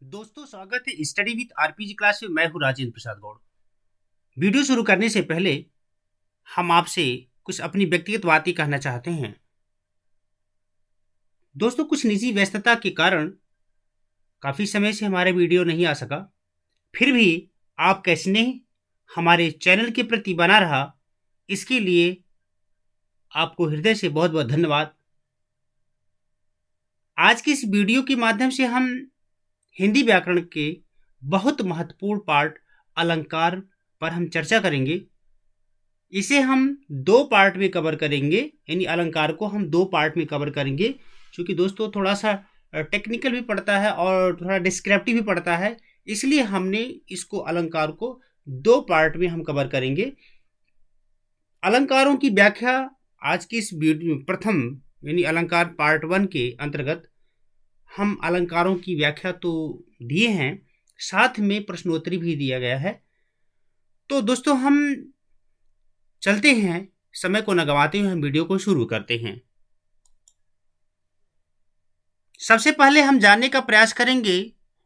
दोस्तों, स्वागत है स्टडी विद आरपीजी क्लास में। मैं हूं राजेंद्र प्रसाद गौड़। वीडियो शुरू करने से पहले हम आपसे कुछ अपनी व्यक्तिगत बातें कहना चाहते हैं। दोस्तों, कुछ निजी व्यस्तता के कारण काफ़ी समय से हमारा वीडियो नहीं आ सका। फिर भी आपका स्नेह हमारे चैनल के प्रति बना रहा, इसके लिए आपको हृदय से बहुत बहुत धन्यवाद। आज की इस वीडियो के माध्यम से हम हिंदी व्याकरण के बहुत महत्वपूर्ण पार्ट अलंकार पर हम चर्चा करेंगे। इसे हम दो पार्ट में कवर करेंगे, यानी अलंकार को हम दो पार्ट में कवर करेंगे, क्योंकि दोस्तों थोड़ा सा टेक्निकल भी पड़ता है और थोड़ा डिस्क्रिप्टिव भी पड़ता है, इसलिए हमने इसको अलंकार को दो पार्ट में हम कवर करेंगे। अलंकारों की व्याख्या आज की इस वीडियो प्रथम यानी अलंकार पार्ट 1 के अंतर्गत हम अलंकारों की व्याख्या तो दिए हैं, साथ में प्रश्नोत्तरी भी दिया गया है। तो दोस्तों हम चलते हैं, समय को न गंवाते हुए हम वीडियो को शुरू करते हैं। सबसे पहले हम जानने का प्रयास करेंगे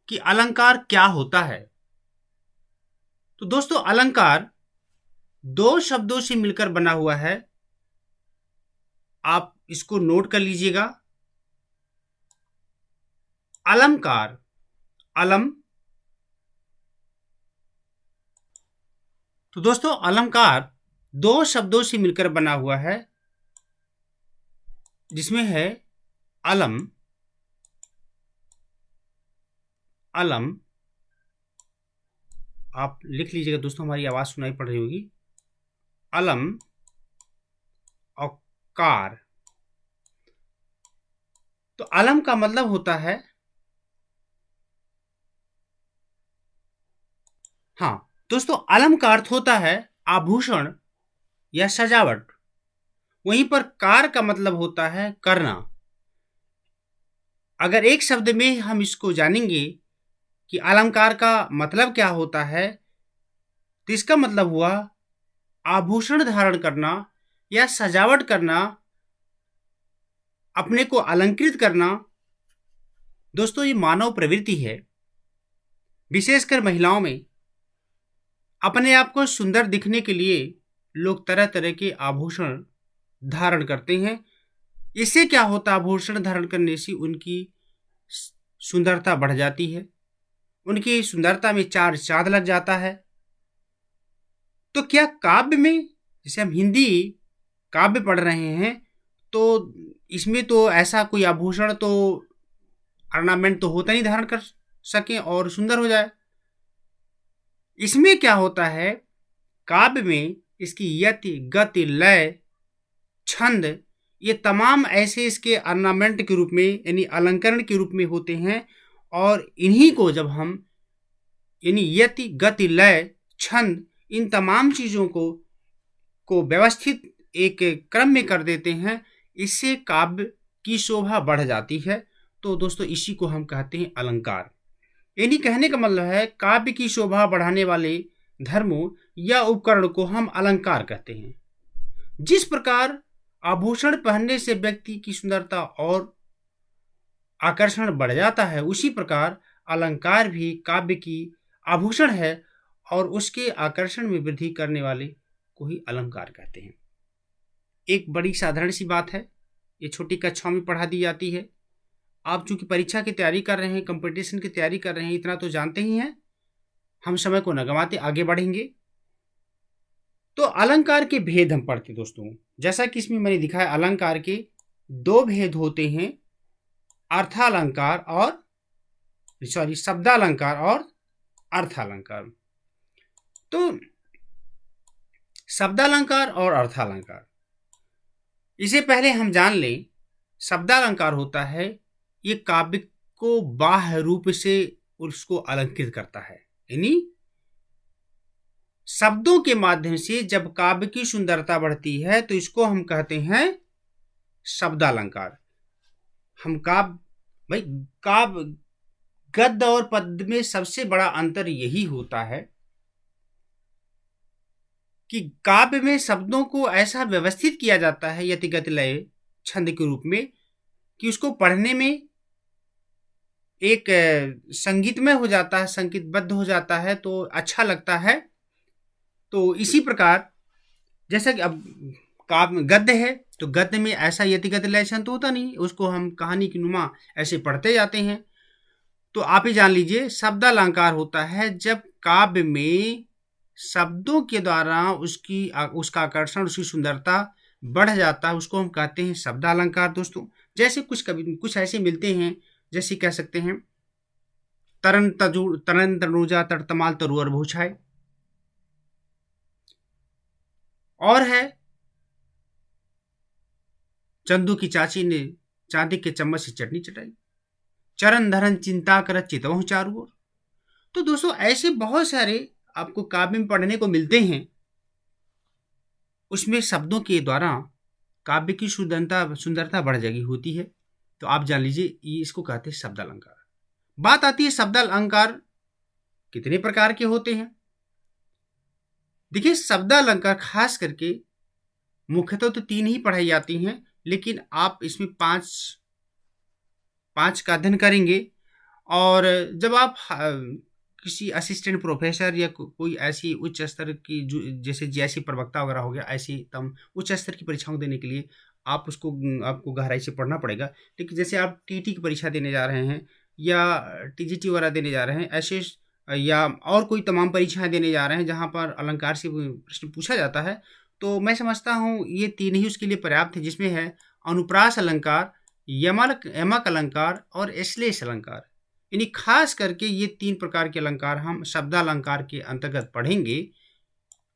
कि अलंकार क्या होता है। तो दोस्तों, अलंकार दो शब्दों से मिलकर बना हुआ है। आप इसको नोट कर लीजिएगा। अलंकार, अलम। तो दोस्तों, अलंकार दो शब्दों से मिलकर बना हुआ है, जिसमें है अलम, अलम। आप लिख लीजिएगा दोस्तों, हमारी आवाज सुनाई पड़ रही होगी। अलम और कार। तो अलम का मतलब होता है, हाँ दोस्तों, अलम का अर्थ होता है आभूषण या सजावट। वहीं पर कार का मतलब होता है करना। अगर एक शब्द में हम इसको जानेंगे कि अलंकार का मतलब क्या होता है, तो इसका मतलब हुआ आभूषण धारण करना या सजावट करना, अपने को अलंकृत करना। दोस्तों, ये मानव प्रवृत्ति है। विशेषकर महिलाओं में अपने आप को सुंदर दिखने के लिए लोग तरह तरह के आभूषण धारण करते हैं। इससे क्या होता है, आभूषण धारण करने से उनकी सुंदरता बढ़ जाती है, उनकी सुंदरता में चार चांद लग जाता है। तो क्या काव्य में, जैसे हम हिंदी काव्य पढ़ रहे हैं, तो इसमें तो ऐसा कोई आभूषण तो ऑर्नामेंट तो होता नहीं धारण कर सके और सुंदर हो जाए। इसमें क्या होता है, काव्य में इसकी यति, गति, लय, छंद, ये तमाम ऐसे इसके ऑर्नामेंट के रूप में यानी अलंकरण के रूप में होते हैं। और इन्हीं को जब हम यानी यति, गति, लय, छंद, इन तमाम चीज़ों को व्यवस्थित एक क्रम में कर देते हैं, इससे काव्य की शोभा बढ़ जाती है। तो दोस्तों, इसी को हम कहते हैं अलंकार। यानी कहने का मतलब है, काव्य की शोभा बढ़ाने वाले धर्मों या उपकरण को हम अलंकार कहते हैं। जिस प्रकार आभूषण पहनने से व्यक्ति की सुंदरता और आकर्षण बढ़ जाता है, उसी प्रकार अलंकार भी काव्य की आभूषण है और उसके आकर्षण में वृद्धि करने वाले को ही अलंकार कहते हैं। एक बड़ी साधारण सी बात है, ये छोटी कक्षाओं में पढ़ा दी जाती है। आप चूंकि परीक्षा की तैयारी कर रहे हैं, कंपटीशन की तैयारी कर रहे हैं, इतना तो जानते ही हैं। हम समय को न गंवाते आगे बढ़ेंगे। तो अलंकार के भेद हम पढ़ते दोस्तों। जैसा कि इसमें मैंने दिखाया, अलंकार के दो भेद होते हैं, अर्थालंकार और शब्दालंकार और अर्थालंकार। तो शब्दालंकार और अर्थालंकार, इसे पहले हम जान लें। शब्दालंकार होता है, ये काव्य को बाह्य रूप से उसको अलंकृत करता है, यानी शब्दों के माध्यम से जब काव्य की सुंदरता बढ़ती है तो इसको हम कहते हैं शब्दालंकार। हम काव्य गद्य और पद्य में सबसे बड़ा अंतर यही होता है कि काव्य में शब्दों को ऐसा व्यवस्थित किया जाता है यति, गति, लय, छंद के रूप में कि उसको पढ़ने में एक संगीतमय हो जाता है, संगीतबद्ध हो जाता है तो अच्छा लगता है। तो इसी प्रकार जैसा कि अब काव्य गद्य है तो गद्य में ऐसा यतिगत लक्षण तो होता नहीं, उसको हम कहानी की नुमा ऐसे पढ़ते जाते हैं। तो आप ही जान लीजिए शब्दालंकार होता है जब काव्य में शब्दों के द्वारा उसका आकर्षण, उसकी सुंदरता बढ़ जाता है, उसको हम कहते हैं शब्दालंकार दोस्तों। जैसे कुछ ऐसे मिलते हैं, जैसे कह सकते हैं तरन तनुजा तड़तमाल तरुअर भूछाए, और है चंदू की चाची ने चांदी के चम्मच से चटनी चटाई, चरण धरन चिंता कर चितवहु चारू ओर। तो दोस्तों ऐसे बहुत सारे आपको काव्य में पढ़ने को मिलते हैं, उसमें शब्दों के द्वारा काव्य की सुंदरता बढ़ जाएगी होती है। तो आप जान लीजिए ये इसको कहते हैं शब्दालंकार। बात आती है शब्दालंकार कितने प्रकार के होते हैं। देखिए शब्दालंकार खास करके मुख्यतः तो 3 ही पढ़ाई जाती हैं, लेकिन आप इसमें 5 का अध्ययन करेंगे। और जब आप किसी असिस्टेंट प्रोफेसर या कोई ऐसी उच्च स्तर की जैसे जीआईसी प्रवक्ता वगैरह हो गया, ऐसी तम उच्च स्तर की परीक्षाओं देने के लिए आपको गहराई से पढ़ना पड़ेगा। लेकिन जैसे आप टीटी की परीक्षा देने जा रहे हैं या टीजीटी वगैरह देने जा रहे हैं, ऐसे या और कोई तमाम परीक्षाएं देने जा रहे हैं जहां पर अलंकार से प्रश्न पूछा जाता है, तो मैं समझता हूँ ये 3 ही उसके लिए पर्याप्त है, जिसमें है अनुप्रास अलंकार, यमक अलंकार और श्लेष अलंकार। यानी खास करके ये 3 प्रकार के अलंकार हम शब्दालंकार के अंतर्गत पढ़ेंगे,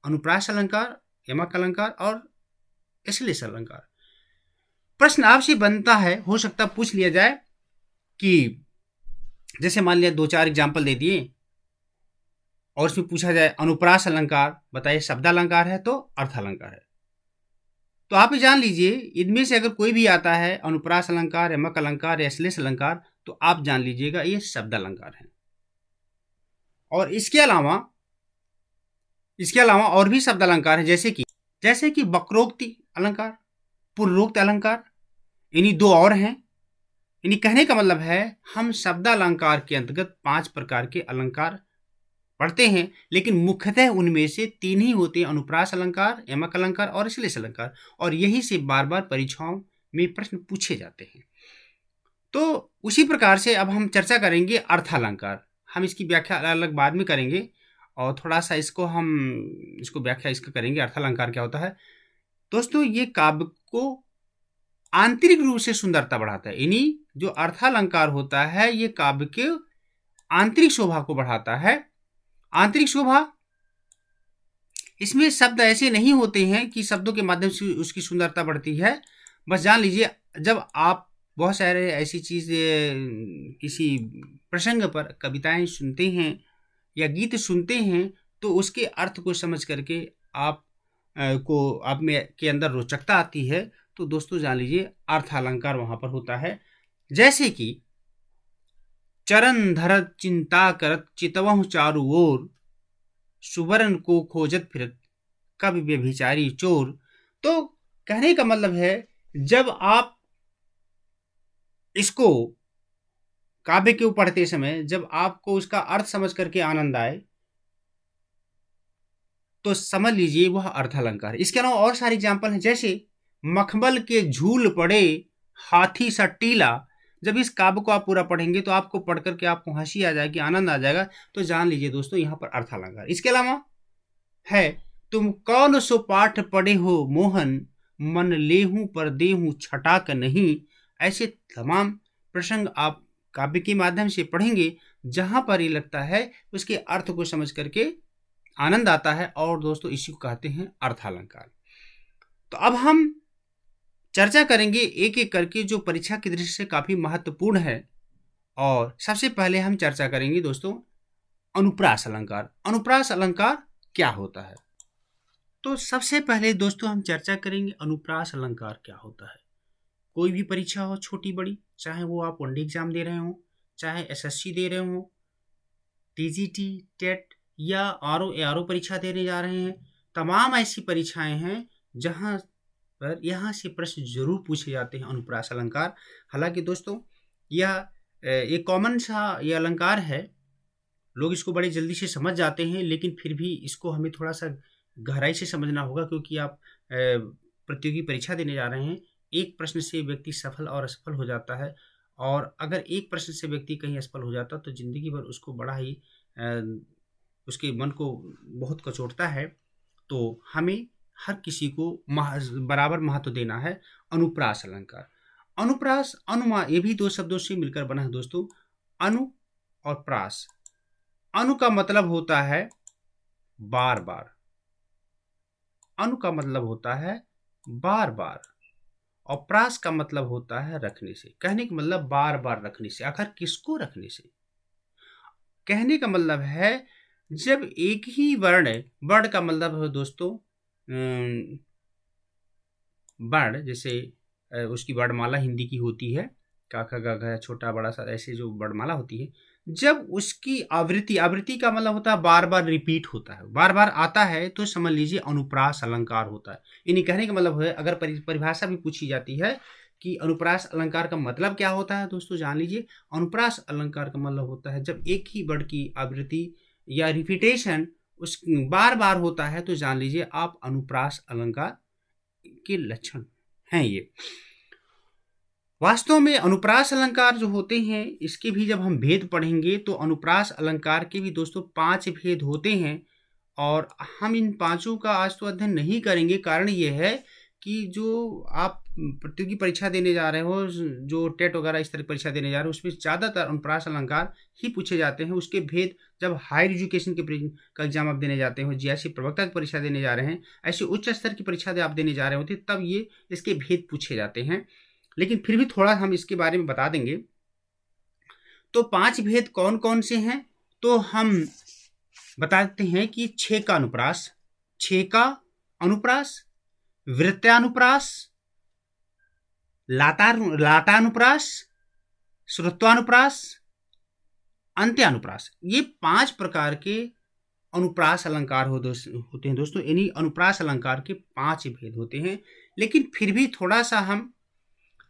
अनुप्रास अलंकार, यमक अलंकार और श्लेष अलंकार। प्रश्न आपसे बनता है, हो सकता पूछ लिया जाए कि जैसे मान लिया 2-4 एग्जाम्पल दे दिए और उसमें पूछा जाए अनुप्रास अलंकार बताइए शब्दालंकार है तो अर्थालंकार है। तो आप ही जान लीजिए इनमें से अगर कोई भी आता है अनुप्रास अलंकार, यमक अलंकार या श्लेष अलंकार, तो आप जान लीजिएगा ये शब्दालंकार है। और इसके अलावा और भी शब्दालंकार है, जैसे कि वक्रोक्ति अलंकार, पूर्वोक्त अलंकार, इन्हीं 2 और हैं। इन्हीं कहने का मतलब है हम शब्दालंकार के अंतर्गत 5 प्रकार के अलंकार पढ़ते हैं, लेकिन मुख्यतः उनमें से 3 ही होते हैं, अनुप्रास अलंकार, यमक अलंकार और श्लेष अलंकार। और यही से बार बार परीक्षाओं में प्रश्न पूछे जाते हैं। तो उसी प्रकार से अब हम चर्चा करेंगे अर्थालंकार। हम इसकी व्याख्या अलग बाद में करेंगे और थोड़ा सा इसको व्याख्या करेंगे अर्थालंकार क्या होता है। दोस्तों ये काव्य को आंतरिक रूप से सुंदरता बढ़ाता है, यानी जो अर्थालंकार होता है ये काव्य के आंतरिक शोभा को बढ़ाता है। आंतरिक शोभा, इसमें शब्द ऐसे नहीं होते हैं कि शब्दों के माध्यम से उसकी सुंदरता बढ़ती है। बस जान लीजिए जब आप बहुत सारे ऐसी चीज किसी प्रसंग पर कविताएं सुनते हैं या गीत सुनते हैं, तो उसके अर्थ को समझ करके आप में के अंदर रोचकता आती है। तो दोस्तों जान लीजिए अर्थालंकार वहां पर होता है। जैसे कि चरण धरत चिंता करत चितवहु चारू ओर, सुवर्ण को खोजत फिरत कवि व्यभिचारी चोर। तो कहने का मतलब है जब आप इसको काव्य के पढ़ते समय जब आपको उसका अर्थ समझ करके आनंद आए, तो समझ लीजिए वह अर्थालंकार है। इसके अलावा और सारे एग्जाम्पल हैं, जैसे मखमल के झूल पड़े हाथी सा टीला। जब इस काव्य को आप पूरा पढ़ेंगे तो आपको पढ़ करके आपको हंसी आ जाएगी, आनंद आ जाएगा। तो जान लीजिए दोस्तों यहाँ पर अर्थालंकार। इसके अलावा है तुम कौन सो पाठ पढ़े हो मोहन, मन लेहूं पर देहूं छटाक नहीं। ऐसे तमाम प्रसंग आप काव्य के माध्यम से पढ़ेंगे जहां पर ये लगता है उसके अर्थ को समझ करके आनंद आता है, और दोस्तों इसी को कहते हैं अर्थालंकार। तो अब हम चर्चा करेंगे एक एक करके जो परीक्षा की दृष्टि से काफी महत्वपूर्ण है। और सबसे पहले हम चर्चा करेंगे दोस्तों अनुप्रास अलंकार। अनुप्रास अलंकार क्या होता है? तो सबसे पहले दोस्तों हम चर्चा करेंगे अनुप्रास अलंकार क्या होता है। कोई भी परीक्षा हो छोटी बड़ी, चाहे वो आप वनडे एग्जाम दे रहे हो, चाहे एसएससी दे रहे हो, टीजीटी, टेट या आरओ परीक्षा देने जा रहे हैं, तमाम ऐसी परीक्षाएं हैं जहां पर यहाँ से प्रश्न जरूर पूछे जाते हैं अनुप्रास अलंकार। हालांकि दोस्तों यह एक कॉमन सा ये अलंकार है, लोग इसको बड़े जल्दी से समझ जाते हैं, लेकिन फिर भी इसको हमें थोड़ा-सा गहराई से समझना होगा, क्योंकि आप प्रतियोगी परीक्षा देने जा रहे हैं। एक प्रश्न से व्यक्ति सफल और असफल हो जाता है, और अगर एक प्रश्न से व्यक्ति कहीं असफल हो जाता है तो ज़िंदगी भर उसको बड़ा ही उसके मन को बहुत कचोटता है। तो हमें हर किसी को बराबर महत्व देना है। अनुप्रास अलंकार, अनुप्रास, अनुमा, ये भी दो शब्दों से मिलकर बना है दोस्तों, अनु और प्रास। अनु का मतलब होता है बार बार, अनु का मतलब होता है बार बार, और प्रास का मतलब होता है रखने से। कहने का मतलब बार बार रखने से। आखिर किसको रखने से? कहने का मतलब है जब एक ही वर्ण, वर्ण का मतलब है दोस्तों वर्ण, जैसे उसकी वर्णमाला हिंदी की होती है, का खा गा घा छोटा बड़ा सा, ऐसे जो वर्णमाला होती है, जब उसकी आवृत्ति, आवृत्ति का मतलब होता है बार बार रिपीट होता है, बार बार आता है, तो समझ लीजिए अनुप्रास अलंकार होता है। यानी कहने का मतलब है, अगर परिभाषा भी पूछी जाती है कि अनुप्रास अलंकार का मतलब क्या होता है, दोस्तों जान लीजिए। अनुप्रास अलंकार का मतलब होता है जब एक ही वर्ड की आवृत्ति या रिपीटेशन उस बार बार होता है, तो जान लीजिए आप अनुप्रास अलंकार के लक्षण हैं ये। वास्तव में अनुप्रास अलंकार जो होते हैं, इसके भी जब हम भेद पढ़ेंगे तो अनुप्रास अलंकार के भी दोस्तों 5 भेद होते हैं, और हम इन पांचों का आज तो अध्ययन नहीं करेंगे। कारण ये है कि जो आप प्रतियोगी परीक्षा देने जा रहे हो, जो टेट वगैरह इस तरह की परीक्षा देने जा रहे हो, उसमें ज़्यादातर अनुप्रास अलंकार ही पूछे जाते हैं। उसके भेद जब हायर एजुकेशन के का एग्जाम आप देने जाते हो, जैसे प्रवक्ता की परीक्षा देने जा रहे हैं, ऐसे उच्च स्तर की परीक्षा आप देने जा रहे होते, तब ये इसके भेद पूछे जाते हैं। लेकिन फिर भी थोड़ा हम इसके बारे में बता देंगे। तो 5 भेद कौन कौन से हैं, तो हम बताते हैं कि छेका अनुप्रास, छेका अनुप्रास, वृत्तानुप्रास, लाटानुप्रास, श्रुत्वानुप्रास, अंत्यानुप्रास, ये 5 प्रकार के अनुप्रास अलंकार होते हैं दोस्तों। यानी अनुप्रास अलंकार के 5 भेद होते हैं। लेकिन फिर भी थोड़ा सा हम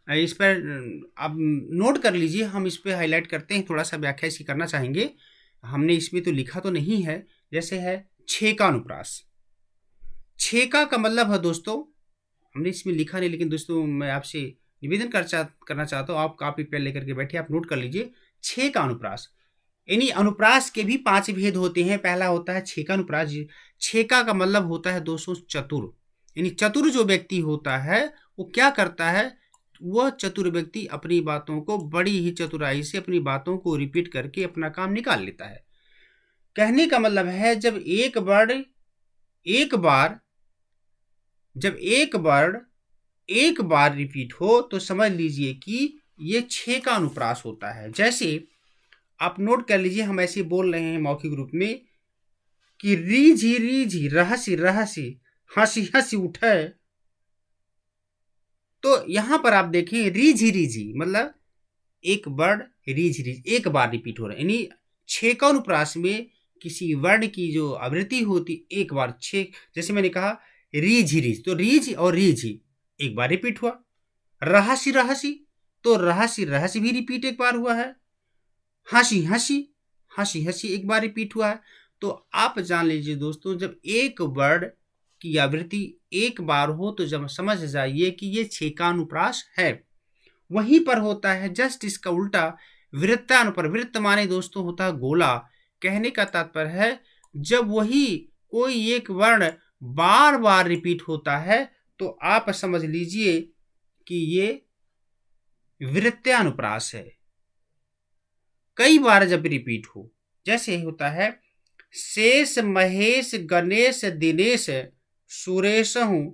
इस पर आप नोट कर लीजिए, हम इस पर हाईलाइट करते हैं, थोड़ा सा व्याख्या इसकी करना चाहेंगे। हमने इसमें तो लिखा तो नहीं है, जैसे है छेका अनुप्रास। छेका का मतलब है दोस्तों, हमने इसमें लिखा नहीं, लेकिन दोस्तों मैं आपसे निवेदन करना चाहता हूँ, आप कॉपी पेन लेकर के बैठिए, आप नोट कर लीजिए। छेका अनुप्रास, यानी अनुप्रास के भी 5 भेद होते हैं। पहला होता है छेका अनुप्रास। छेका का मतलब होता है दोस्तों चतुर, यानी चतुर जो व्यक्ति होता है वो क्या करता है, वह चतुर व्यक्ति अपनी बातों को बड़ी ही चतुराई से, अपनी बातों को रिपीट करके अपना काम निकाल लेता है। कहने का मतलब है जब एक वर्ड एक बार रिपीट हो, तो समझ लीजिए कि ये छेका अनुप्रास होता है। जैसे आप नोट कर लीजिए, हम ऐसे बोल रहे हैं मौखिक रूप में कि रीझी रहसी रहसी हंसी हंसी उठे, तो यहां पर आप देखें रीझी मतलब एक वर्ड रीझ एक बार रिपीट हो रहा है। यानी छेका अनुप्रास में किसी वर्ड की जो आवृत्ति होती एक बार, जैसे मैंने कहा रीझ, तो रीझ और रीझी एक बार रिपीट हुआ। रहसी रहसी, तो रहसी रहसी भी रिपीट एक बार हुआ है। हंसी हंसी एक बार रिपीट हुआ है। तो आप जान लीजिए दोस्तों, जब एक वर्ड की आवृत्ति एक बार हो, तो जब समझ जाइए कि ये छेकानुप्रास है। वहीं पर होता है जस्ट इसका उल्टा वृत्तानुप्रास। वृत्त माने दोस्तों होता है गोला। कहने का तात्पर्य है जब वही कोई एक वर्ण बार बार रिपीट होता है, तो आप समझ लीजिए कि ये वृत्तानुप्रास है। कई बार जब रिपीट हो, जैसे होता है शेष महेश गणेश दिनेश सुरेश हूं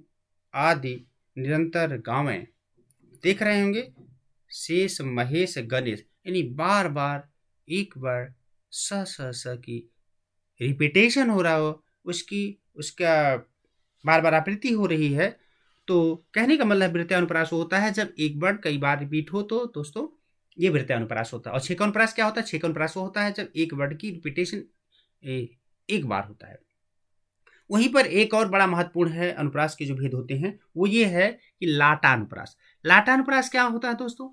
आदि निरंतर गावें। देख रहे होंगे, शेष महेश गणेश, यानी बार बार एक बार स की रिपीटेशन हो रहा हो, उसका बार बार आवृत्ति हो रही है। तो कहने का मतलब वृत्तानुप्रास होता है जब एक वर्ड कई बार रिपीट हो, तो दोस्तों ये वृत्तानुप्रास होता है। और छेकानुप्रास क्या होता है? छेकानुप्रास होता है जब एक वर्ड की रिपीटेशन एक बार होता है। वहीं पर एक और बड़ा महत्वपूर्ण है अनुप्रास के जो भेद होते हैं, वो ये है कि लाटानुप्रास। लाटानुप्रास क्या होता है दोस्तों?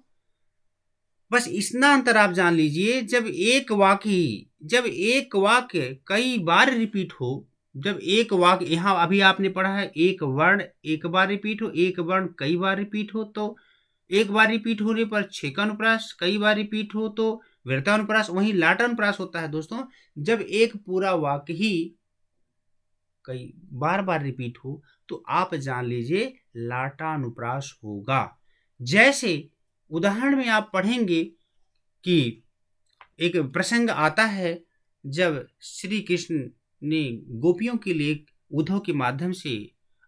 बस इतना अंतर आप जान लीजिए, जब एक वाक्य कई बार रिपीट हो, जब एक वाक्य यहाँ अभी आपने पढ़ा है एक वर्ण एक बार रिपीट हो, एक वर्ण कई बार रिपीट हो, तो एक बार रिपीट होने पर छः का अनुप्रास, कई बार रिपीट हो तो वृत्तानुप्रास, वहीं लाटानुप्रास होता है दोस्तों जब एक पूरा वाक्य ही कई बार बार रिपीट हो तो आप जान लीजिए लाटानुप्रास होगा। जैसे उदाहरण में आप पढ़ेंगे कि एक प्रसंग आता है जब श्री कृष्ण ने गोपियों के लिए उद्धव के माध्यम से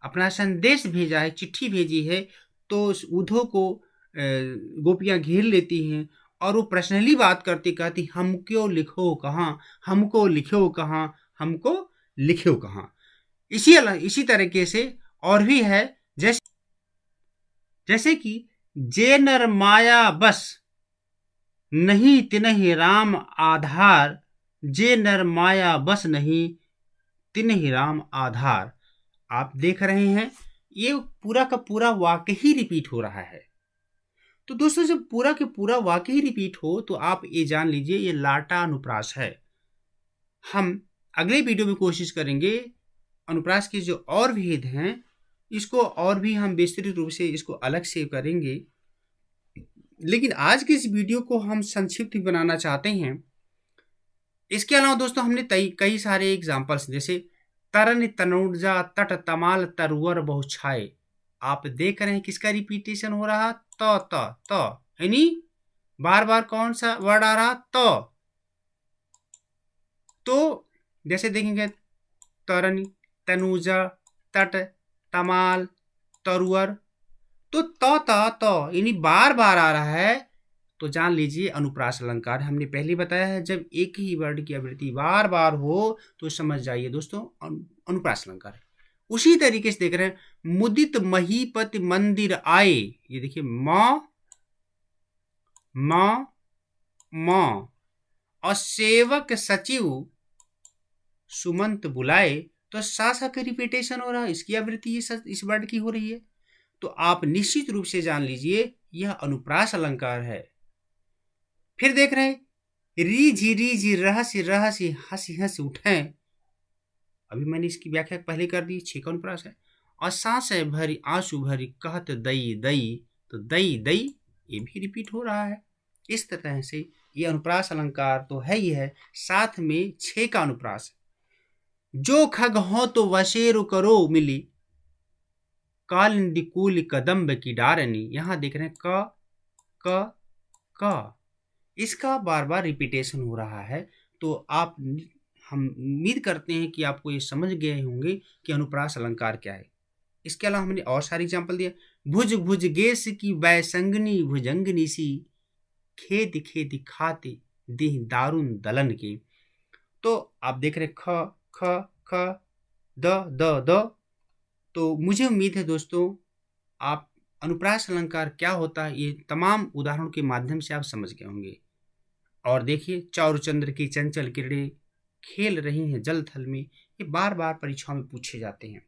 अपना संदेश भेजा है, चिट्ठी भेजी है, तो उस उद्धव को गोपियां घेर लेती हैं और वो पर्सनली बात करती कहती हमको लिखो कहाँ, हमको लिखो कहाँ, हमको लिखो कहाँ। इसी तरीके से और भी है, जैसे कि जे नर माया बस नहीं तिनहि राम आधार, जे नर माया बस नहीं तिनहि राम आधार। आप देख रहे हैं ये पूरा का पूरा वाक्य ही रिपीट हो रहा है। तो दोस्तों जब पूरा के पूरा वाक्य ही रिपीट हो तो आप ये जान लीजिए ये लाटा अनुप्रास है। हम अगले वीडियो में कोशिश करेंगे अनुप्रास के जो और भेद हैं इसको और भी हम विस्तृत रूप से इसको अलग से करेंगे, लेकिन आज के इस वीडियो को हम संक्षिप्त बनाना चाहते हैं। इसके अलावा दोस्तों हमने कई सारे एग्जाम्पल्स जैसे तरन तनुजा तट तमाल तरुवर बहुछाए, आप देख रहे हैं किसका रिपीटेशन हो रहा त यानी बार बार कौन सा वर्ड आ रहा तो जैसे देखेंगे तरन तनुजा तट तमाल तरुवर, तो यानी बार बार आ रहा है तो जान लीजिए अनुप्रास अलंकार। हमने पहले बताया है जब एक ही वर्ड की आवृत्ति बार बार हो तो समझ जाइए दोस्तों अनुप्रास अलंकार है। उसी तरीके से देख रहे हैं मुदित महीपति मंदिर आए, ये देखिए माँ और सेवक सचिव सुमंत बुलाए, तो सा का रिपीटेशन हो रहा है, इसकी आवृत्ति इस वर्ड की हो रही है। तो आप निश्चित रूप से जान लीजिए यह अनुप्रास अलंकार है। फिर देख रहे हैं रीझी रहसी रहसी हंसी हंसी उठें, अभी मैंने इसकी व्याख्या पहले कर दी, 6 का अनुप्रास है। और सांसें भरी आंसू भरी कहत दई दई, तो दई दई ये भी रिपीट हो रहा है। इस तरह से ये अनुप्रास अलंकार तो है ही है, साथ में 6 का अनुप्रास है। जो खग हो तो वशेरु करो मिली, कालिंदी कूल कदम्ब की डारनी, यहां देख रहे हैं क इसका बार बार रिपीटेशन हो रहा है। तो हम उम्मीद करते हैं कि आपको ये समझ गए होंगे कि अनुप्रास अलंकार क्या है। इसके अलावा हमने और सारी एग्जाम्पल दिया, भुज भुज गेस की वैसंगनी भुजंगनी सी, खेती खेती खाते देह दारुण दलन के। तो आप देख रहे ख ख ख द, तो मुझे उम्मीद है दोस्तों आप अनुप्रास अलंकार क्या होता है ये तमाम उदाहरणों के माध्यम से आप समझ गए होंगे। और देखिए चौरचंद्र की चंचल किरणें खेल रही हैं जल थल में, ये बार बार परीक्षाओं में पूछे जाते हैं।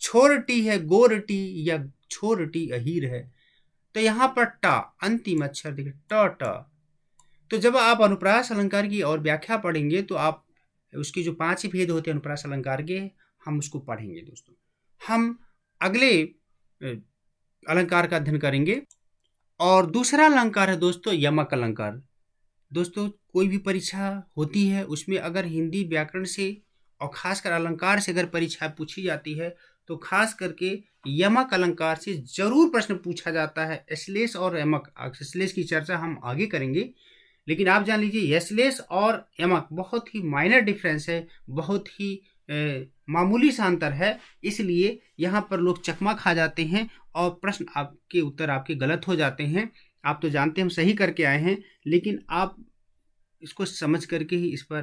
छोरटी है गोरटी या छोरटी अहीर है, तो यहाँ पर टा अंतिम अक्षर देखिए ट। तो जब आप अनुप्रास अलंकार की और व्याख्या पढ़ेंगे तो आप उसके जो 5 ही भेद होते हैं अनुप्रास अलंकार के, हम उसको पढ़ेंगे दोस्तों। हम अगले अलंकार का अध्ययन करेंगे और दूसरा अलंकार है दोस्तों यमक अलंकार। दोस्तों कोई भी परीक्षा होती है उसमें अगर हिंदी व्याकरण से और खासकर अलंकार से अगर परीक्षा पूछी जाती है तो खास करके यमक अलंकार से जरूर प्रश्न पूछा जाता है। श्लेष और यमक, श्लेष की चर्चा हम आगे करेंगे, लेकिन आप जान लीजिए श्लेष और यमक बहुत ही माइनर डिफरेंस है, बहुत ही मामूली सा अंतर है, इसलिए यहाँ पर लोग चकमा खा जाते हैं और प्रश्न आपके उत्तर आपके गलत हो जाते हैं। आप तो जानते हैं हम सही करके आए हैं, लेकिन आप इसको समझ करके ही इस पर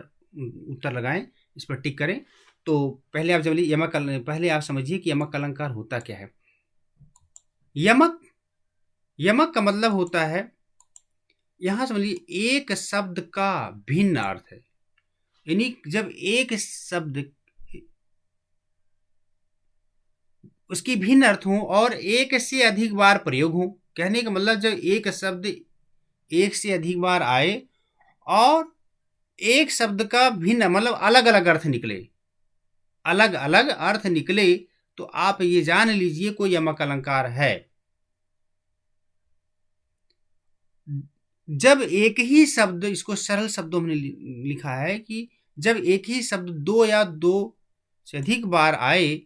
उत्तर लगाएं, इस पर टिक करें। तो पहले आप पहले आप समझिए कि यमक अलंकार होता क्या है। यमक का मतलब होता है, यहां समझिए एक शब्द का भिन्न अर्थ है, यानी जब एक शब्द उसकी भिन्न अर्थ हो और एक से अधिक बार प्रयोग हो। कहने का मतलब जब एक शब्द एक से अधिक बार आए और एक शब्द का भिन्न मतलब अलग अलग अर्थ निकले, अलग अलग अर्थ निकले, तो आप ये जान लीजिए कोई यमक अलंकार है। जब एक ही शब्द, इसको सरल शब्दों में लिखा है कि जब एक ही शब्द दो या दो से अधिक बार आए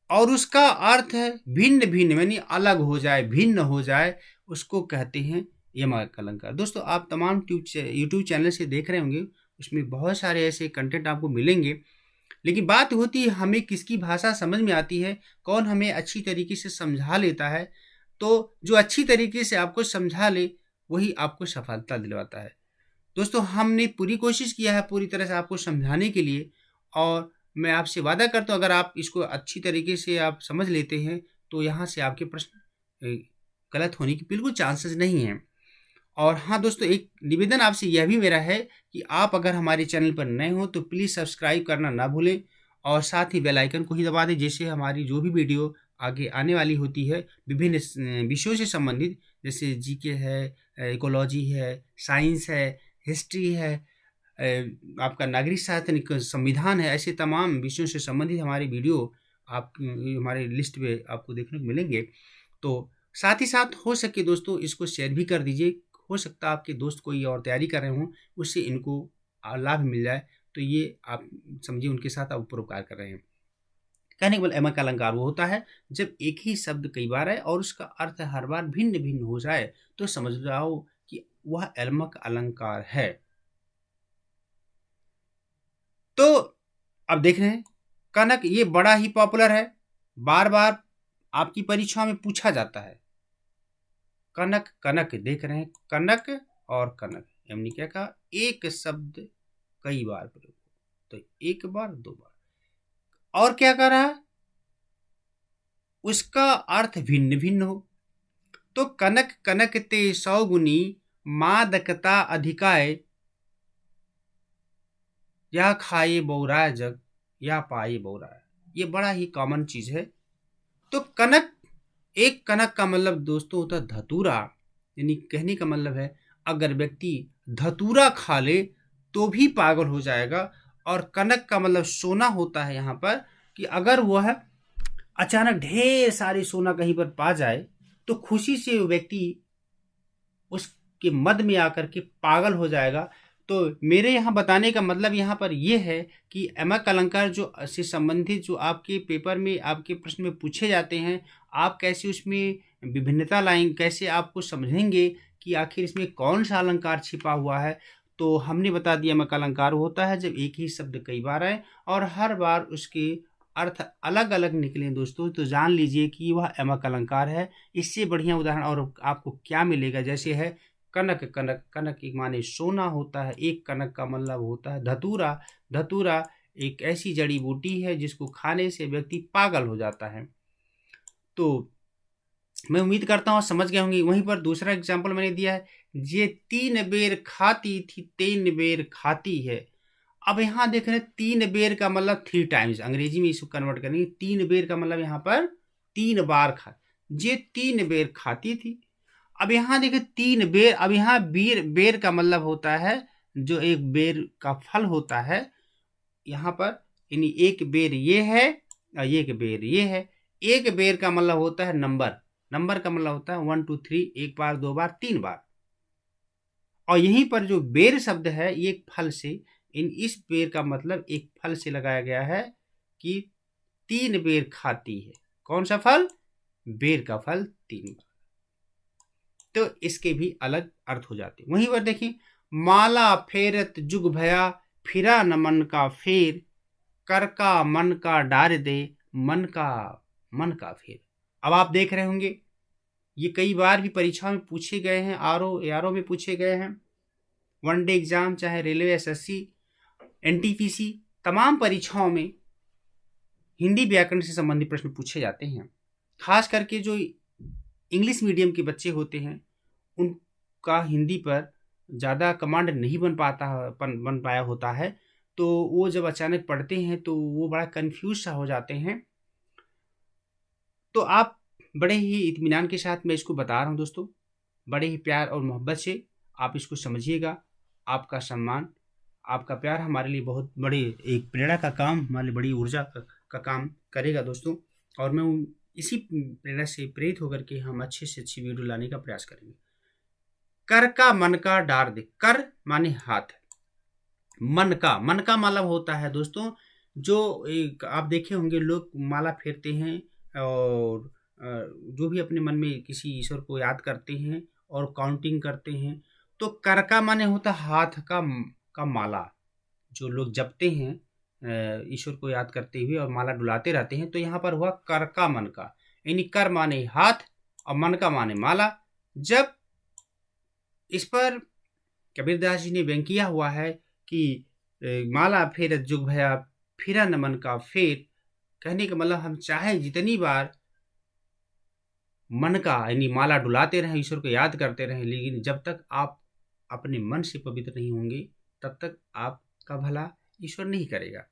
और उसका अर्थ भिन्न भिन्न यानी अलग हो जाए, भिन्न हो जाए, उसको कहते हैं यमक अलंकार। दोस्तों आप तमाम यूट्यूब चैनल से देख रहे होंगे, उसमें बहुत सारे ऐसे कंटेंट आपको मिलेंगे, लेकिन बात होती है हमें किसकी भाषा समझ में आती है, कौन हमें अच्छी तरीके से समझा लेता है। तो जो अच्छी तरीके से आपको समझा ले वही आपको सफलता दिलवाता है। दोस्तों हमने पूरी कोशिश किया है पूरी तरह से आपको समझाने के लिए, और मैं आपसे वादा करता हूँ अगर आप इसको अच्छी तरीके से आप समझ लेते हैं तो यहाँ से आपके प्रश्न गलत होने की बिल्कुल चांसेस नहीं हैं। और हाँ दोस्तों, एक निवेदन आपसे यह भी मेरा है कि आप अगर हमारे चैनल पर नए हो तो प्लीज़ सब्सक्राइब करना ना भूलें और साथ ही बेल आइकन को ही दबा दें, जिससे हमारी जो भी वीडियो आगे आने वाली होती है विभिन्न विषयों से संबंधित, जैसे जीके है, इकोलॉजी है, साइंस है, हिस्ट्री है, आपका नागरिक शास्त्र, संविधान है, ऐसे तमाम विषयों से संबंधित हमारे वीडियो आप हमारे लिस्ट में आपको देखने को मिलेंगे। तो साथ ही साथ हो सके दोस्तों इसको शेयर भी कर दीजिए, हो सकता है आपके दोस्त कोई और तैयारी कर रहे हों, उससे इनको लाभ मिल जाए, तो ये आप समझिए उनके साथ आप परोपकार कर रहे हैं। कहने के बाद यमक अलंकार वो होता है जब एक ही शब्द कई बार आए और उसका अर्थ हर बार भिन्न भिन्न हो जाए, तो समझ जाओ कि वह यमक अलंकार है। तो अब देख रहे हैं कनक, ये बड़ा ही पॉपुलर है, बार बार आपकी परीक्षा में पूछा जाता है। कनक कनक देख रहे हैं, कनक और कनक हमने क्या कहा, एक शब्द कई बार प्रयोग, तो एक बार दो बार, और क्या कर रहा है उसका अर्थ भिन्न भिन्न हो। तो कनक कनक ते 100 गुनी मादकता अधिकाय, या खाए बौरा जग या पाए बौरा, ये बड़ा ही कॉमन चीज है। तो कनक, एक कनक का मतलब दोस्तों होता है धतूरा, यानी कहने का मतलब है अगर व्यक्ति धतूरा खा ले तो भी पागल हो जाएगा। और कनक का मतलब सोना होता है यहाँ पर, कि अगर वह अचानक ढेर सारी सोना कहीं पर पा जाए तो खुशी से वो व्यक्ति उसके मद में आकर के पागल हो जाएगा। तो मेरे यहाँ बताने का मतलब यहाँ पर यह है कि यमक अलंकार जो से संबंधित जो आपके पेपर में आपके प्रश्न में पूछे जाते हैं, आप कैसे उसमें विभिन्नता लाएंगे, कैसे आपको समझेंगे कि आखिर इसमें कौन सा अलंकार छिपा हुआ है। तो हमने बता दिया यमक अलंकार होता है जब एक ही शब्द कई बार आए और हर बार उसके अर्थ अलग अलग निकले दोस्तों, तो जान लीजिए कि वह यमक अलंकार है। इससे बढ़िया उदाहरण और आपको क्या मिलेगा, जैसे है कनक कनक, कनक एक माने सोना होता है, एक कनक का मतलब होता है धतूरा, धतूरा एक ऐसी जड़ी बूटी है जिसको खाने से व्यक्ति पागल हो जाता है। तो मैं उम्मीद करता हूँ समझ गए होंगे। वहीं पर दूसरा एग्जाम्पल मैंने दिया है, ये 3 बेर खाती थी 3 बेर खाती है। अब यहाँ देख रहे हैं 3 बेर का मतलब 3 टाइम्स, अंग्रेजी में इसको कन्वर्ट करेंगे, 3 बेर का मतलब यहाँ पर 3 बार खा, ये 3 बेर खाती थी। अब यहाँ देखिए 3 बेर, अब यहाँ बेर का मतलब होता है जो एक बेर का फल होता है यहाँ पर, यानी एक बेर ये है और एक बेर ये है। एक बेर का मतलब होता है नंबर, नंबर का मतलब होता है 1 2 3, एक बार दो बार तीन बार। और यहीं पर जो बेर शब्द है ये एक फल से, इस बेर का मतलब एक फल से लगाया गया है कि 3 बेर खाती है। कौन सा फल? बेर का फल 3 बार। तो इसके भी अलग अर्थ हो जाते हैं। वहीं पर देखिए, माला फेरत जुग भया फिरा न मन का फेर, कर का मन का डार दे मन का फेर। अब आप देख रहे होंगे ये कई बार भी परीक्षा में पूछे गए हैं, आरओ में पूछे गए हैं, वनडे एग्जाम, चाहे रेलवे, एसएससी, एनटीपीसी, तमाम परीक्षाओं में हिंदी व्याकरण से संबंधित प्रश्न पूछे जाते हैं। खास करके जो इंग्लिश मीडियम के बच्चे होते हैं उनका हिंदी पर ज़्यादा कमांड नहीं बन पाया होता है, तो वो जब अचानक पढ़ते हैं तो वो बड़ा कंफ्यूज सा हो जाते हैं। तो आप बड़े ही इत्मीनान के साथ मैं इसको बता रहा हूँ दोस्तों, बड़े ही प्यार और मोहब्बत से आप इसको समझिएगा। आपका सम्मान, आपका प्यार हमारे लिए बहुत बड़ी एक प्रेरणा का काम, हमारे लिए बड़ी ऊर्जा का काम करेगा दोस्तों। और मैं इसी प्रेरणा से प्रेरित होकर के हम अच्छे से अच्छी वीडियो लाने का प्रयास करेंगे। कर का मन का डार दे। कर माने हाथ, मन का मतलब होता है दोस्तों, जो एक आप देखे होंगे लोग माला फेरते हैं और जो भी अपने मन में किसी ईश्वर को याद करते हैं और काउंटिंग करते हैं, तो कर का माने होता है हाथ का माला। जो लोग जपते हैं ईश्वर को याद करते हुए और माला डुलाते रहते हैं, तो यहाँ पर हुआ कर का मन का, यानी कर माने हाथ और मन का माने माला। जब इस पर कबीरदास जी ने व्यंग किया हुआ है कि माला फेरत जुग भया फिरा न मन का फेर, कहने का मतलब हम चाहे जितनी बार मन का यानी माला डुलाते रहें, ईश्वर को याद करते रहें, लेकिन जब तक आप अपने मन से पवित्र नहीं होंगे तब तक आपका भला ईश्वर नहीं करेगा।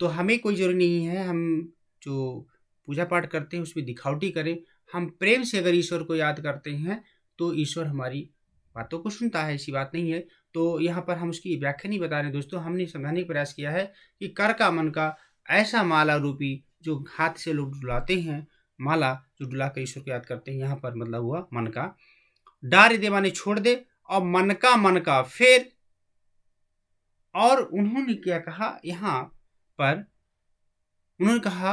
तो हमें कोई जरूरी नहीं है हम जो पूजा पाठ करते हैं उसमें दिखावटी करें। हम प्रेम से अगर ईश्वर को याद करते हैं तो ईश्वर हमारी बातों को सुनता है, ऐसी बात नहीं है। तो यहाँ पर हम उसकी व्याख्या नहीं बता रहे दोस्तों, हमने समझाने का प्रयास किया है कि कर का मन का ऐसा माला रूपी जो हाथ से लोग डुलाते हैं, माला जो डुला कर ईश्वर को याद करते हैं, यहाँ पर मतलब हुआ मन का। डार दे माने छोड़ दे, और मन का फेर। और उन्होंने क्या कहा यहाँ पर, उन्होंने कहा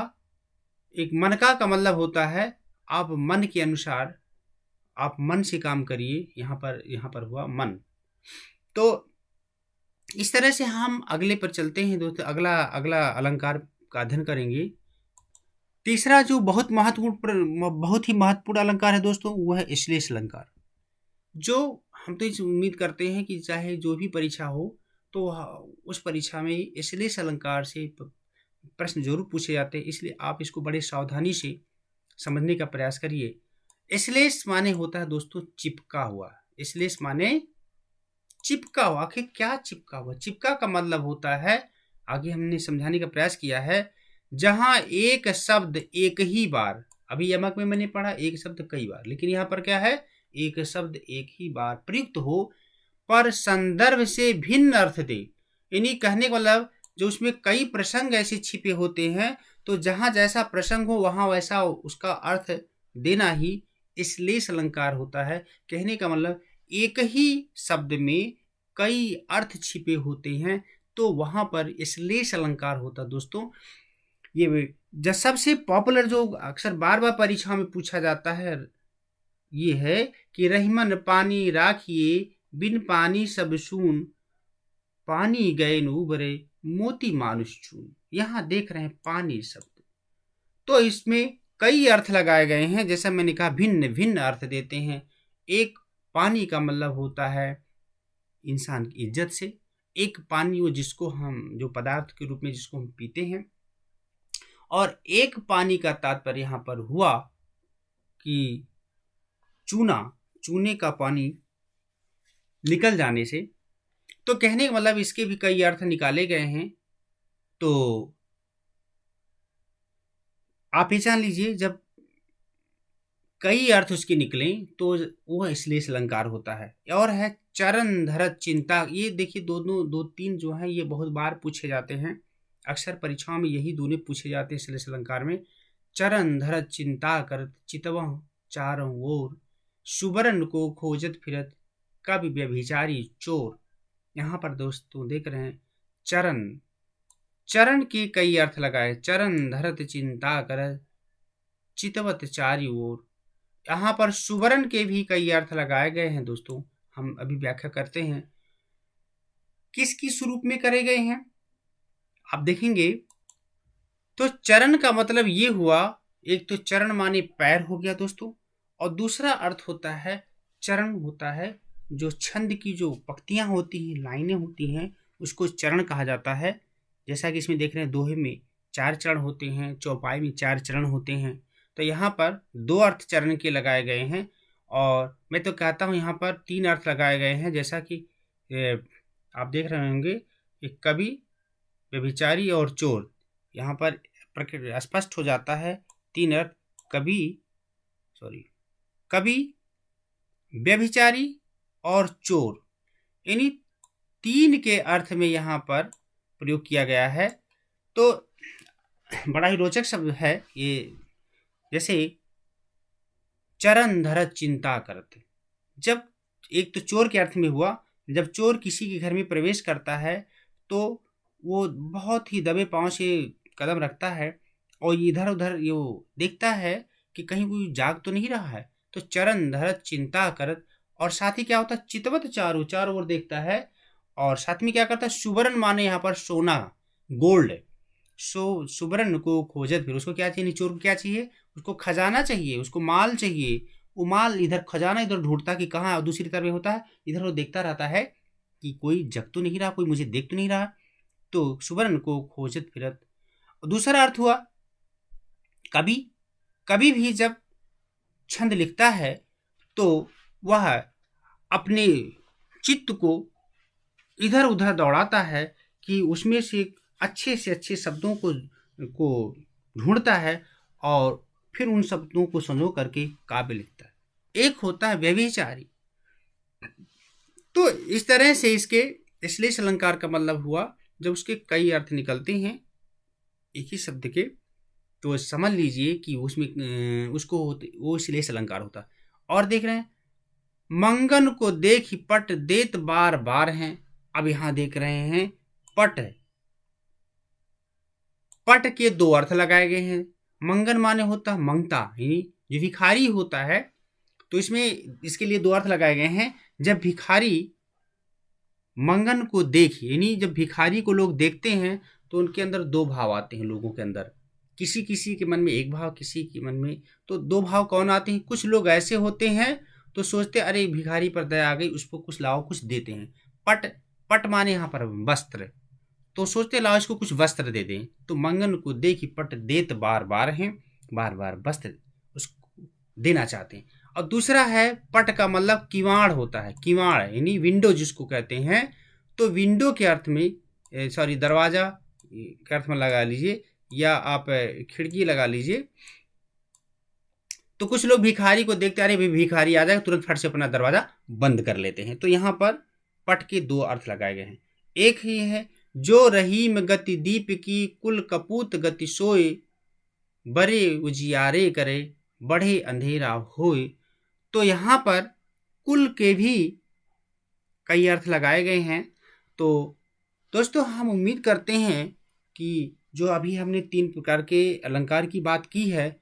एक मन का मतलब होता है आप मन के अनुसार आप मन से काम करिए। यहाँ पर हुआ मन। तो इस तरह से हम अगले पर चलते हैं दोस्तों, अगला अलंकार का अध्ययन करेंगे। तीसरा जो बहुत ही महत्वपूर्ण अलंकार है दोस्तों, वो है श्लेष अलंकार। जो हम तो इस उम्मीद करते हैं कि चाहे जो भी परीक्षा हो तो उस परीक्षा में श्लेष अलंकार से प्रश्न जरूर पूछे जाते हैं, इसलिए आप इसको बड़े सावधानी से समझने का प्रयास करिए। श्लेष माने होता है दोस्तों चिपका हुआ। श्लेष माने चिपका हुआ। आखिर क्या चिपका हुआ? चिपका का मतलब होता है, आगे हमने समझाने का प्रयास किया है, जहां एक शब्द एक ही बार, अभी यमक में मैंने पढ़ा एक शब्द कई बार, लेकिन यहाँ पर क्या है, एक शब्द एक ही बार प्रयुक्त हो पर संदर्भ से भिन्न अर्थ दे। यानी कहने का मतलब जो उसमें कई प्रसंग ऐसे छिपे होते हैं, तो जहां जैसा प्रसंग हो वहां वैसा उसका अर्थ देना ही श्लेष अलंकार होता है। कहने का मतलब एक ही शब्द में कई अर्थ छिपे होते हैं, तो वहां पर श्लेष अलंकार होता है दोस्तों। ये सबसे पॉपुलर जो अक्सर बार बार परीक्षा में पूछा जाता है ये है कि रहीमन पानी राखिए बिन पानी सब सून, पानी गए न उबरे मोती मानुष चून। यहाँ देख रहे हैं पानी शब्द, तो इसमें कई अर्थ लगाए गए हैं। जैसा मैंने कहा भिन्न भिन्न अर्थ देते हैं। एक पानी का मतलब होता है इंसान की इज्जत से। एक पानी वो जिसको हम जो पदार्थ के रूप में जिसको हम पीते हैं, और एक पानी का तात्पर्य यहाँ पर हुआ कि चूने का पानी निकल जाने से। तो कहने का मतलब इसके भी कई अर्थ निकाले गए हैं। तो आप ये जान लीजिए जब कई अर्थ उसके निकले तो वो श्लेष अलंकार होता है। और है चरण धरत चिंता। ये देखिए दो तीन जो है ये बहुत बार पूछे जाते हैं, अक्सर परीक्षाओं में यही दोनों पूछे जाते हैं श्लेष अलंकार में। चरण धरत चिंता करत चितवह चारों ओर, सुवर्ण को खोजत फिरत कवि व्यभिचारी चोर। यहाँ पर दोस्तों देख रहे हैं चरण के कई अर्थ लगाए। चरण धरत चिंता करत चितवत चारी ओर। यहाँ पर सुवर्ण के भी कई अर्थ लगाए गए हैं दोस्तों, हम अभी व्याख्या करते हैं किसकी स्वरूप में करे गए हैं आप देखेंगे। तो चरण का मतलब ये हुआ, एक तो चरण माने पैर हो गया दोस्तों, और दूसरा अर्थ होता है चरण होता है जो छंद की जो पंक्तियां होती हैं, लाइनें होती हैं, उसको चरण कहा जाता है। जैसा कि इसमें देख रहे हैं दोहे में 4 चरण होते हैं, चौपाई में 4 चरण होते हैं। तो यहाँ पर 2 अर्थ चरण के लगाए गए हैं, और मैं तो कहता हूँ यहाँ पर 3 अर्थ लगाए गए हैं। जैसा कि आप देख रहे होंगे कि कवि व्यभिचारी और चोर, यहाँ पर स्पष्ट हो जाता है 3 अर्थ। कवि व्यभिचारी और चोर, यानी 3 के अर्थ में यहाँ पर प्रयोग किया गया है। तो बड़ा ही रोचक शब्द है ये। जैसे चरण धरत चिंता करते, जब एक तो चोर के अर्थ में हुआ, जब चोर किसी के घर में प्रवेश करता है तो वो बहुत ही दबे पांव से कदम रखता है और इधर उधर ये देखता है कि कहीं कोई जाग तो नहीं रहा है। तो चरण धरत चिंता करत, और साथ ही क्या होता है, चितवत चारों चारों ओर देखता है। और साथ में क्या करता है, सुवर्ण माने यहाँ पर सोना, गोल्ड। सुवर्ण को खोजत, फिर उसको क्या चाहिए, चोर को क्या चाहिए, उसको खजाना चाहिए, उसको माल चाहिए। वो माल इधर खजाना इधर ढूंढता कि कहाँ, और दूसरी तरफ होता है इधर वो देखता रहता है कि कोई जग तो नहीं रहा, कोई मुझे देख तो नहीं रहा। तो सुवर्ण को खोजत फिरत। और दूसरा अर्थ हुआ कवि। कवि भी जब छंद लिखता है तो वह अपने चित्त को इधर उधर दौड़ाता है कि उसमें से अच्छे शब्दों को ढूंढता है और फिर उन शब्दों को संजो करके काव्य लिखता है। एक होता है व्यभिचारी। तो इस तरह से इसके श्लेष अलंकार का मतलब हुआ जब उसके कई अर्थ निकलते हैं एक ही शब्द के, तो समझ लीजिए कि उसमें उसको वो श्लेष अलंकार होता। और देख रहे हैं, मंगन को देख पट देत बार बार हैं। अब यहां देख रहे हैं पट, पट के 2 अर्थ लगाए गए हैं। मंगन माने होता है मंगता, यानी जो भिखारी होता है। तो इसमें इसके लिए 2 अर्थ लगाए गए हैं। जब भिखारी मंगन को देख, यानी जब भिखारी को लोग देखते हैं तो उनके अंदर 2 भाव आते हैं। लोगों के अंदर किसी किसी के मन में एक भाव, किसी के मन में तो 2 भाव कौन आते हैं। कुछ लोग ऐसे होते हैं तो सोचते अरे भिखारी पर दया आ गई, उसको कुछ लाओ, कुछ देते हैं। पट, पट माने यहाँ पर वस्त्र, तो सोचते लाओ इसको कुछ वस्त्र दे दें। तो मंगन को देखी पट देत बार बार हैं, बार बार वस्त्र उसको देना चाहते हैं। और दूसरा है पट का मतलब किवाड़ होता है, किवाड़ यानी विंडो जिसको कहते हैं। तो विंडो के अर्थ में सॉरी दरवाजा के अर्थ में लगा लीजिए, या आप खिड़की लगा लीजिए। तो कुछ लोग भिखारी को देखते अरे भिखारी आ जाएगा, तुरंत फट से अपना दरवाजा बंद कर लेते हैं। तो यहाँ पर पट के 2 अर्थ लगाए गए हैं। एक ही है जो रहीम गति दीप की कुल कपूत गति सोए, बड़े उजियारे करे बढ़े अंधेरा होए। तो यहाँ पर कुल के भी कई अर्थ लगाए गए हैं। तो दोस्तों हम उम्मीद करते हैं कि जो अभी हमने 3 प्रकार के अलंकार की बात की है,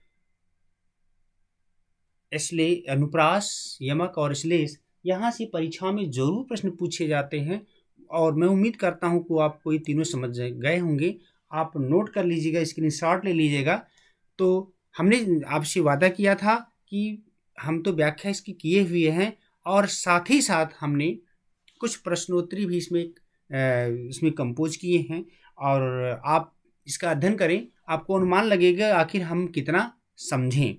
इसलिए अनुप्रास, यमक और श्लेष, यहाँ से परीक्षा में जरूर प्रश्न पूछे जाते हैं। और मैं उम्मीद करता हूँ कि आपको ये तीनों समझ गए होंगे। आप नोट कर लीजिएगा, स्क्रीनशॉट ले लीजिएगा। तो हमने आपसे वादा किया था कि हम तो व्याख्या इसकी किए हुए हैं और साथ ही साथ हमने कुछ प्रश्नोत्तरी भी इसमें कंपोज किए हैं। और आप इसका अध्ययन करें, आपको अनुमान लगेगा आखिर हम कितना समझें।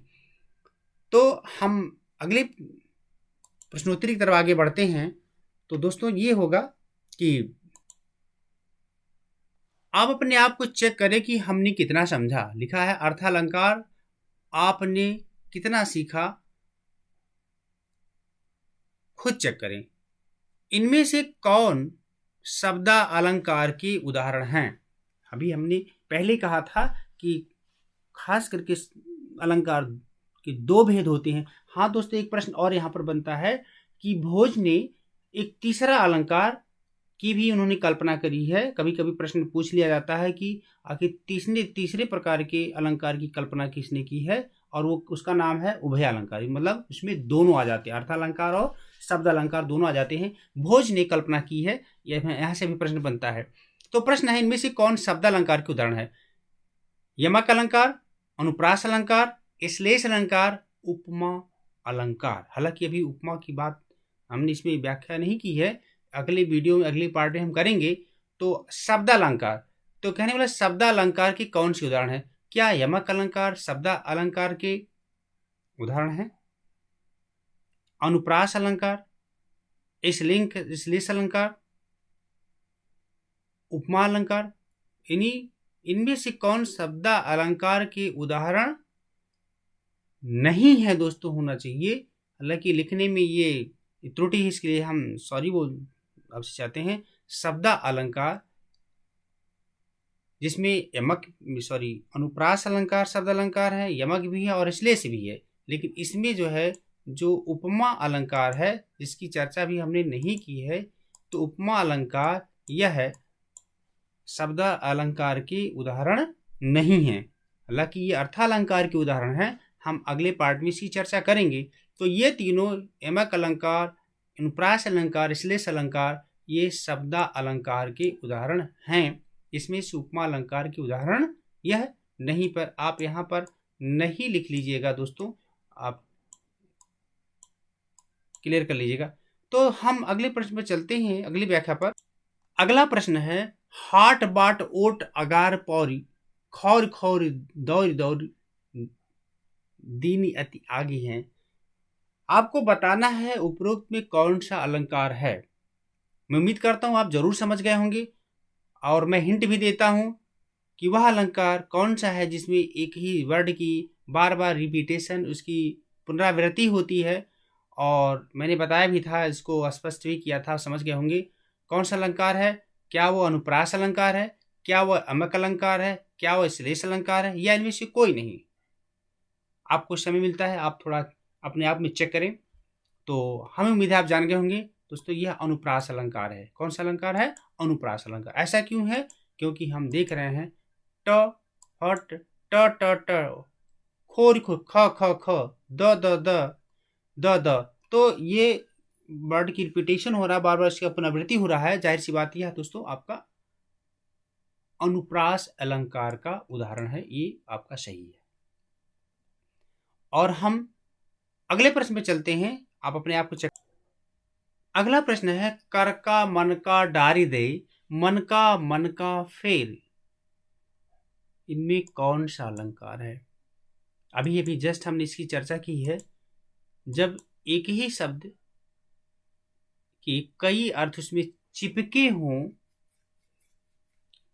तो हम अगले प्रश्नोत्तरी की तरफ आगे बढ़ते हैं। तो दोस्तों ये होगा कि आप अपने आप को चेक करें कि हमने कितना समझा। लिखा है अर्थालंकार आपने कितना सीखा, खुद चेक करें। इनमें से कौन शब्दा अलंकार के उदाहरण हैं। अभी हमने पहले कहा था कि खास करके अलंकार के 2 भेद होते हैं। हाँ दोस्तों, एक प्रश्न और यहाँ पर बनता है कि भोज ने एक तीसरा अलंकार की भी उन्होंने कल्पना करी है। कभी कभी प्रश्न पूछ लिया जाता है कि आखिर तीसरे प्रकार के अलंकार की कल्पना किसने की है, और वो उसका नाम है उभय अलंकार। मतलब उसमें दोनों आ जाते हैं, अर्थालंकार और शब्द अलंकार दोनों आ जाते हैं। भोज ने कल्पना की है, यहाँ से भी प्रश्न बनता है। तो प्रश्न है इनमें से कौन शब्द अलंकार के उदाहरण है। यमक अलंकार, अनुप्रास अलंकार, श्लेष अलंकार, उपमा अलंकार। हालांकि अभी उपमा की बात हमने इसमें व्याख्या नहीं की है, अगले वीडियो में अगले पार्ट में हम करेंगे। तो शब्द अलंकार, तो कहने वाला शब्द अलंकार की कौन सी उदाहरण है। क्या यमक अलंकार शब्द अलंकार के उदाहरण है, अनुप्रास अलंकार, श्लेष अलंकार, उपमा अलंकार, इनमें से कौन शब्द अलंकार के उदाहरण नहीं है दोस्तों होना चाहिए। हालांकि लिखने में ये त्रुटि है, इसके लिए हम सॉरी बोल आपसे चाहते हैं। शब्द अलंकार जिसमें अनुप्रास अलंकार शब्द अलंकार है, यमक भी है और श्लेष भी है, लेकिन इसमें जो है जो उपमा अलंकार है जिसकी चर्चा भी हमने नहीं की है, तो उपमा अलंकार यह शब्द अलंकार के उदाहरण नहीं है, हालांकि ये अर्थालंकार के उदाहरण है। हम अगले पार्ट में इसकी चर्चा करेंगे। तो ये तीनों यमक अलंकार, अनुप्रास अलंकार, श्लेष अलंकार ये शब्द अलंकार के उदाहरण हैं। इसमें से उपमा अलंकार के उदाहरण यह नहीं, पर आप यहाँ पर नहीं लिख लीजिएगा दोस्तों, आप क्लियर कर लीजिएगा। तो हम अगले प्रश्न पर चलते हैं, अगली व्याख्या पर। अगला प्रश्न है, हाट बाट ओट अगार पौरी खौर खौर दौर दौर दीनी अति आगे हैं। आपको बताना है उपरोक्त में कौन सा अलंकार है। मैं उम्मीद करता हूं आप जरूर समझ गए होंगे, और मैं हिंट भी देता हूं कि वह अलंकार कौन सा है जिसमें एक ही वर्ड की बार बार रिपीटेशन, उसकी पुनरावृत्ति होती है। और मैंने बताया भी था, इसको स्पष्ट भी किया था, समझ गए होंगे कौन सा अलंकार है। क्या वो अनुप्रास अलंकार है, क्या वह यमक अलंकार है, क्या वह श्लेष अलंकार है, या इनमें से कोई नहीं। आपको समय मिलता है, आप थोड़ा अपने आप में चेक करें। तो हमें उम्मीद है आप जान गए होंगे दोस्तों, यह अनुप्रास अलंकार है। कौन सा अलंकार है? अनुप्रास अलंकार। ऐसा क्यों है? क्योंकि हम देख रहे हैं ट हट ट ट ट खोर खो ख ख ख the the the the the, तो ये वर्ड की रिपीटेशन हो रहा है, बार बार इसका पुनरावृत्ति हो रहा है। जाहिर सी बात यह है दोस्तों, आपका अनुप्रास अलंकार का उदाहरण है, ये आपका सही है। और हम अगले प्रश्न पे चलते हैं, आप अपने आप को चेक। अगला प्रश्न है, कर का मन का डारी दे मन का फेर, इनमें कौन सा अलंकार है? अभी जस्ट हमने इसकी चर्चा की है। जब एक ही शब्द के कई अर्थ उसमें चिपके हों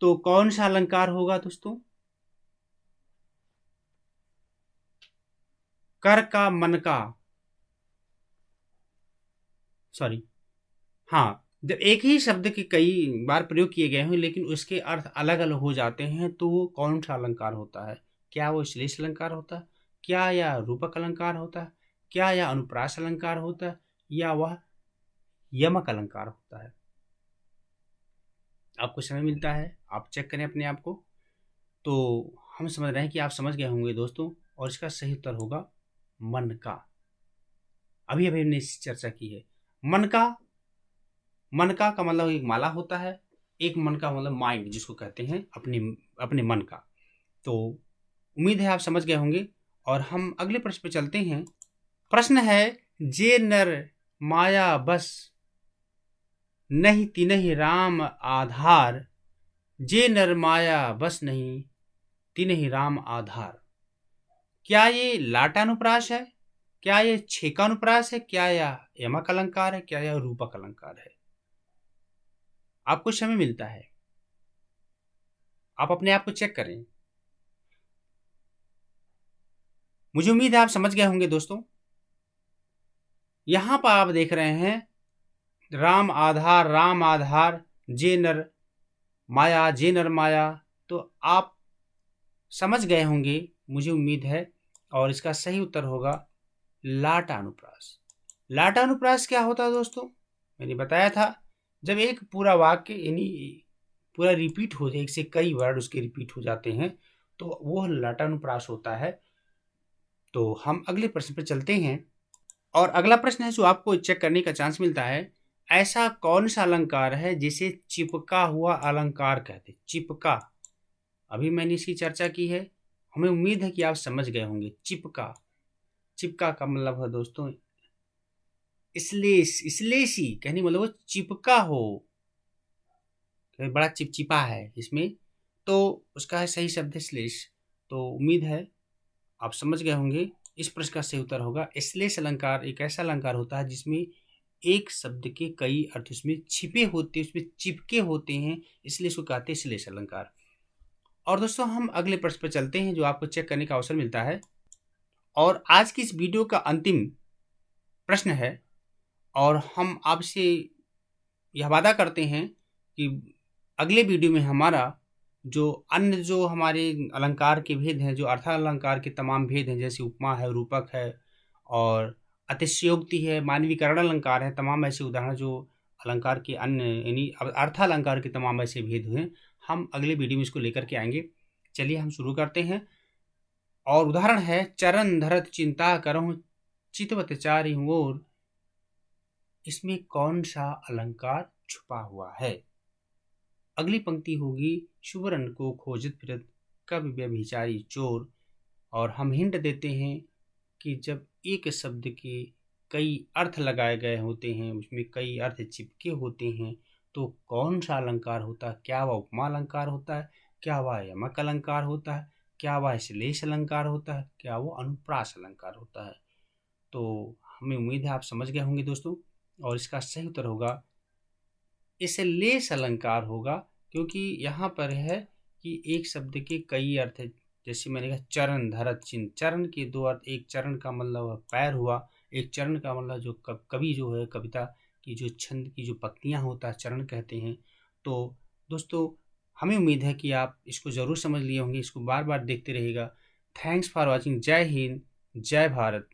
तो कौन सा अलंकार होगा दोस्तों? कर का मन का, जब एक ही शब्द के कई बार प्रयोग किए गए हों लेकिन उसके अर्थ अलग अलग हो जाते हैं तो वो कौन सा अलंकार होता है? क्या वो श्लेष अलंकार होता है, क्या यह रूपक अलंकार होता है, क्या यह अनुप्रास अलंकार होता है, या वह यमक अलंकार होता है? आपको समय मिलता है, आप चेक करें अपने आप को। तो हम समझ रहे हैं कि आप समझ गए होंगे दोस्तों, और इसका सही उत्तर होगा मन का। अभी हमने इस चर्चा की है। मन का मतलब एक माला होता है, एक मन का मतलब माइंड, जिसको कहते हैं अपने मन का। तो उम्मीद है आप समझ गए होंगे, और हम अगले प्रश्न पे चलते हैं। प्रश्न है, जे नर माया बस नहीं तिनहि राम आधार, जे नर माया बस नहीं तिनहि राम आधार। क्या ये लाटानुप्रास है, क्या ये छेकानुप्रास है, क्या यह यमक अलंकार है, क्या यह रूपक अलंकार है? आपको समय मिलता है, आप अपने आप को चेक करें। मुझे उम्मीद है आप समझ गए होंगे दोस्तों। यहां पर आप देख रहे हैं राम आधार जे नर माया, तो आप समझ गए होंगे मुझे उम्मीद है, और इसका सही उत्तर होगा लाटानुप्रास। लाटानुप्रास क्या होता है दोस्तों? मैंने बताया था, जब एक पूरा वाक्य यानी पूरा रिपीट हो जाए, एक से कई वर्ड उसके रिपीट हो जाते हैं, तो वो लाटानुप्रास होता है। तो हम अगले प्रश्न पर चलते हैं, और अगला प्रश्न है जो आपको चेक करने का चांस मिलता है, ऐसा कौन सा अलंकार है जिसे चिपका हुआ अलंकार कहते? चिपका, अभी मैंने इसकी चर्चा की है, हमें उम्मीद है कि आप समझ गए होंगे। चिपका का मतलब है दोस्तों श्लेषी, कहने मतलब वो चिपका हो, बड़ा चिपचिपा है इसमें, तो उसका है सही शब्द है श्लेष। तो उम्मीद है आप समझ गए होंगे। इस प्रश्न का सही उत्तर होगा श्लेष अलंकार। एक ऐसा अलंकार होता है जिसमें एक शब्द के कई अर्थ उसमें छिपे होते, उसमें चिपके होते हैं, इसलिए इसको कहते हैं श्लेष अलंकार। और दोस्तों हम अगले प्रश्न पर चलते हैं जो आपको चेक करने का अवसर मिलता है, और आज की इस वीडियो का अंतिम प्रश्न है, और हम आपसे यह वादा करते हैं कि अगले वीडियो में हमारा जो हमारे अलंकार के भेद हैं, जो अर्थालंकार के तमाम भेद हैं, जैसे उपमा है, रूपक है और अतिशयोक्ति है, मानवीकरण अलंकार है, तमाम ऐसे उदाहरण जो अलंकार के अन्य यानी अर्थालंकार के तमाम ऐसे भेद हुए, हम अगले वीडियो में इसको लेकर के आएंगे। चलिए हम शुरू करते हैं। और उदाहरण है, चरण धरत चिंता करहु चितवत चारि ओर। इसमें कौन सा अलंकार छुपा हुआ है? अगली पंक्ति होगी, सुवर्ण को खोजत फिरत कवि व्यभिचारी चोर। और हम हिंट देते हैं कि जब एक शब्द के कई अर्थ लगाए गए होते हैं, उसमें कई अर्थ चिपके होते हैं, तो कौन सा अलंकार होता है? क्या वह उपमा अलंकार होता है? क्या वह यमक अलंकार होता है? क्या वह श्लेष अलंकार होता है? क्या वो अनुप्रास अलंकार होता है? तो हमें उम्मीद है आप समझ गए होंगे दोस्तों। और इसका सही उत्तर होगा श्लेष अलंकार होगा, क्योंकि यहाँ पर है कि एक शब्द के कई अर्थ है। जैसे मैंने कहा चरण धरत चिन्ह, चरण के दो अर्थ, एक चरण का मतलब पैर हुआ, एक चरण का मतलब जो कवि जो है कविता की जो छंद की जो पंक्तियाँ होता है चरण कहते हैं। तो दोस्तों हमें उम्मीद है कि आप इसको ज़रूर समझ लिए होंगे, इसको बार बार देखते रहिएगा। Thanks for watching. जय हिंद, जय भारत।